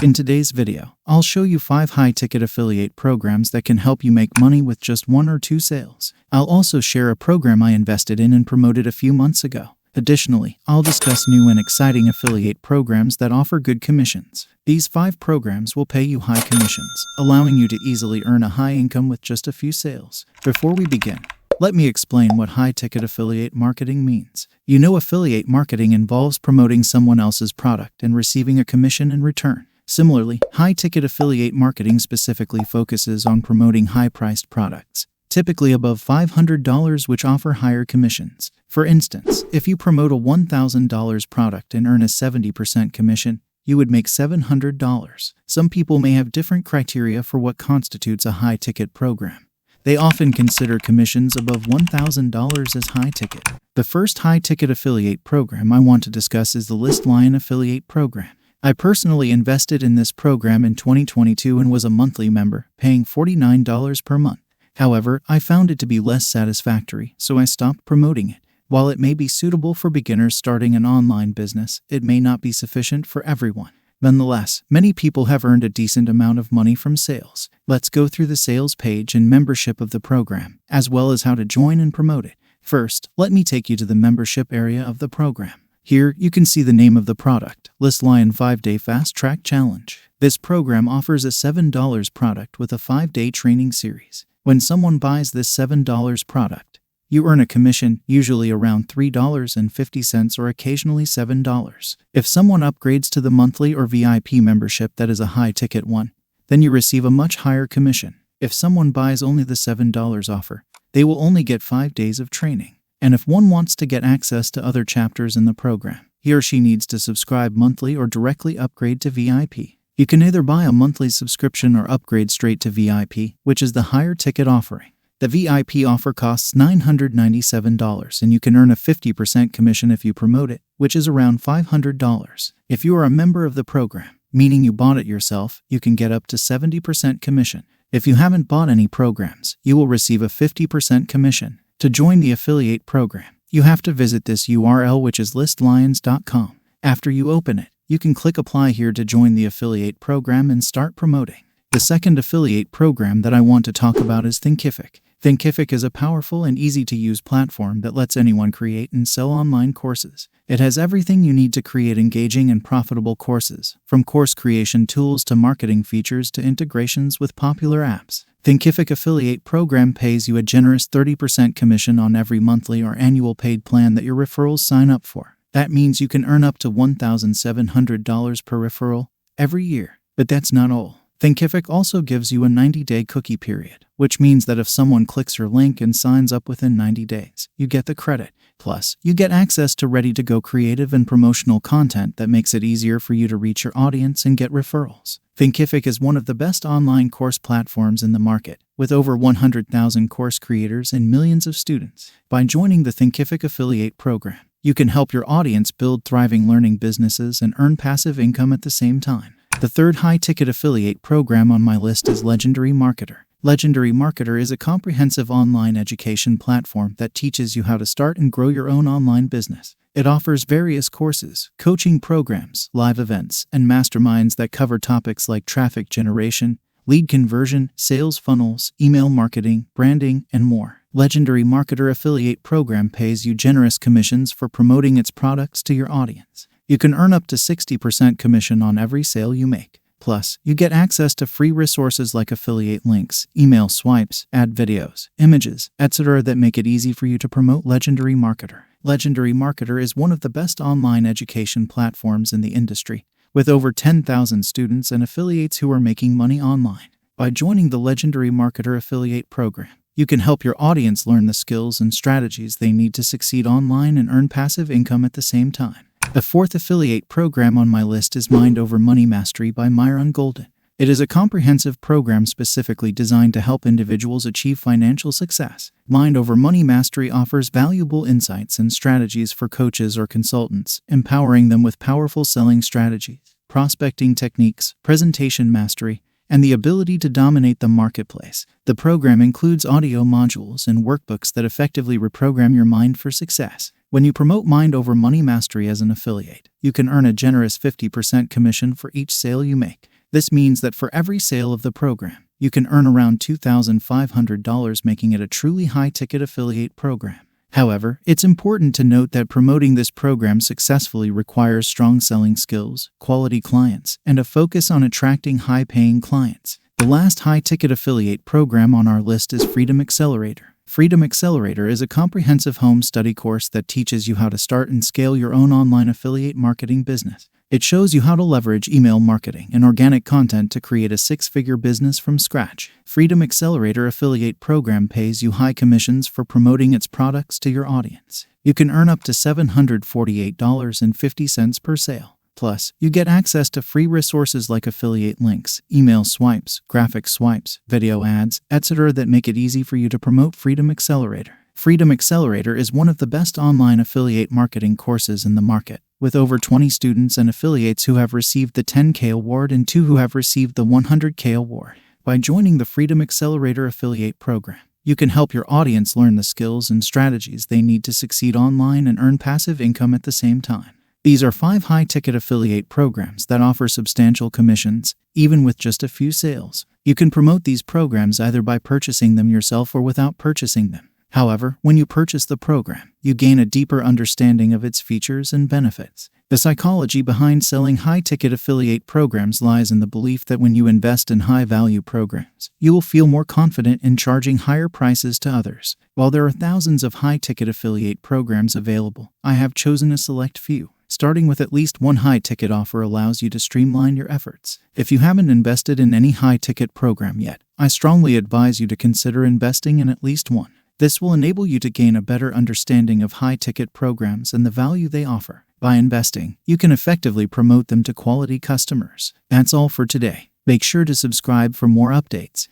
In today's video, I'll show you 5 high-ticket affiliate programs that can help you make money with just 1 or 2 sales. I'll also share a program I invested in and promoted a few months ago. Additionally, I'll discuss new and exciting affiliate programs that offer good commissions. These 5 programs will pay you high commissions, allowing you to easily earn a high income with just a few sales. Before we begin, let me explain what high-ticket affiliate marketing means. You know, affiliate marketing involves promoting someone else's product and receiving a commission in return. Similarly, high-ticket affiliate marketing specifically focuses on promoting high-priced products, typically above $500, which offer higher commissions. For instance, if you promote a $1,000 product and earn a 70% commission, you would make $700. Some people may have different criteria for what constitutes a high-ticket program. They often consider commissions above $1,000 as high-ticket. The first high-ticket affiliate program I want to discuss is the ListLion Affiliate Program. I personally invested in this program in 2022 and was a monthly member, paying $49 per month. However, I found it to be less satisfactory, so I stopped promoting it. While it may be suitable for beginners starting an online business, it may not be sufficient for everyone. Nonetheless, many people have earned a decent amount of money from sales. Let's go through the sales page and membership of the program, as well as how to join and promote it. First, let me take you to the membership area of the program. Here, you can see the name of the product, ListLion 5-Day Fast Track Challenge. This program offers a $7 product with a 5-day training series. When someone buys this $7 product, you earn a commission, usually around $3.50 or occasionally $7. If someone upgrades to the monthly or VIP membership that is a high-ticket one, then you receive a much higher commission. If someone buys only the $7 offer, they will only get 5 days of training. And if one wants to get access to other chapters in the program, he or she needs to subscribe monthly or directly upgrade to VIP. You can either buy a monthly subscription or upgrade straight to VIP, which is the higher ticket offering. The VIP offer costs $997, and you can earn a 50% commission if you promote it, which is around $500. If you are a member of the program, meaning you bought it yourself, you can get up to 70% commission. If you haven't bought any programs, you will receive a 50% commission. To join the affiliate program, you have to visit this URL, which is listlions.com. After you open it, you can click Apply here to join the affiliate program and start promoting. The second affiliate program that I want to talk about is Thinkific. Thinkific is a powerful and easy-to-use platform that lets anyone create and sell online courses. It has everything you need to create engaging and profitable courses, from course creation tools to marketing features to integrations with popular apps. Thinkific affiliate program pays you a generous 30% commission on every monthly or annual paid plan that your referrals sign up for. That means you can earn up to $1,700 per referral every year. But that's not all. Thinkific also gives you a 90-day cookie period, which means that if someone clicks your link and signs up within 90 days, you get the credit. Plus, you get access to ready-to-go creative and promotional content that makes it easier for you to reach your audience and get referrals. Thinkific is one of the best online course platforms in the market, with over 100,000 course creators and millions of students. By joining the Thinkific affiliate program, you can help your audience build thriving learning businesses and earn passive income at the same time. The third high-ticket affiliate program on my list is Legendary Marketer. Legendary Marketer is a comprehensive online education platform that teaches you how to start and grow your own online business. It offers various courses, coaching programs, live events, and masterminds that cover topics like traffic generation, lead conversion, sales funnels, email marketing, branding, and more. Legendary Marketer affiliate program pays you generous commissions for promoting its products to your audience. You can earn up to 60% commission on every sale you make. Plus, you get access to free resources like affiliate links, email swipes, ad videos, images, etc. that make it easy for you to promote Legendary Marketer. Legendary Marketer is one of the best online education platforms in the industry, with over 10,000 students and affiliates who are making money online. By joining the Legendary Marketer affiliate program, you can help your audience learn the skills and strategies they need to succeed online and earn passive income at the same time. The fourth affiliate program on my list is Mind Over Money Mastery by Myron Golden. It is a comprehensive program specifically designed to help individuals achieve financial success. Mind Over Money Mastery offers valuable insights and strategies for coaches or consultants, empowering them with powerful selling strategies, prospecting techniques, presentation mastery, and the ability to dominate the marketplace. The program includes audio modules and workbooks that effectively reprogram your mind for success. When you promote Mind Over Money Mastery as an affiliate, you can earn a generous 50% commission for each sale you make. This means that for every sale of the program, you can earn around $2,500, making it a truly high-ticket affiliate program. However, it's important to note that promoting this program successfully requires strong selling skills, quality clients, and a focus on attracting high-paying clients. The last high-ticket affiliate program on our list is Freedom Accelerator. Freedom Accelerator is a comprehensive home study course that teaches you how to start and scale your own online affiliate marketing business. It shows you how to leverage email marketing and organic content to create a six-figure business from scratch. Freedom Accelerator affiliate program pays you high commissions for promoting its products to your audience. You can earn up to $748.50 per sale. Plus, you get access to free resources like affiliate links, email swipes, graphic swipes, video ads, etc. that make it easy for you to promote Freedom Accelerator. Freedom Accelerator is one of the best online affiliate marketing courses in the market, with over 20 students and affiliates who have received the 10K award and 2 who have received the 100K award. By joining the Freedom Accelerator affiliate program, you can help your audience learn the skills and strategies they need to succeed online and earn passive income at the same time. These are 5 high-ticket affiliate programs that offer substantial commissions, even with just a few sales. You can promote these programs either by purchasing them yourself or without purchasing them. However, when you purchase the program, you gain a deeper understanding of its features and benefits. The psychology behind selling high-ticket affiliate programs lies in the belief that when you invest in high-value programs, you will feel more confident in charging higher prices to others. While there are thousands of high-ticket affiliate programs available, I have chosen a select few. Starting with at least one high-ticket offer allows you to streamline your efforts. If you haven't invested in any high-ticket program yet, I strongly advise you to consider investing in at least one. This will enable you to gain a better understanding of high-ticket programs and the value they offer. By investing, you can effectively promote them to quality customers. That's all for today. Make sure to subscribe for more updates.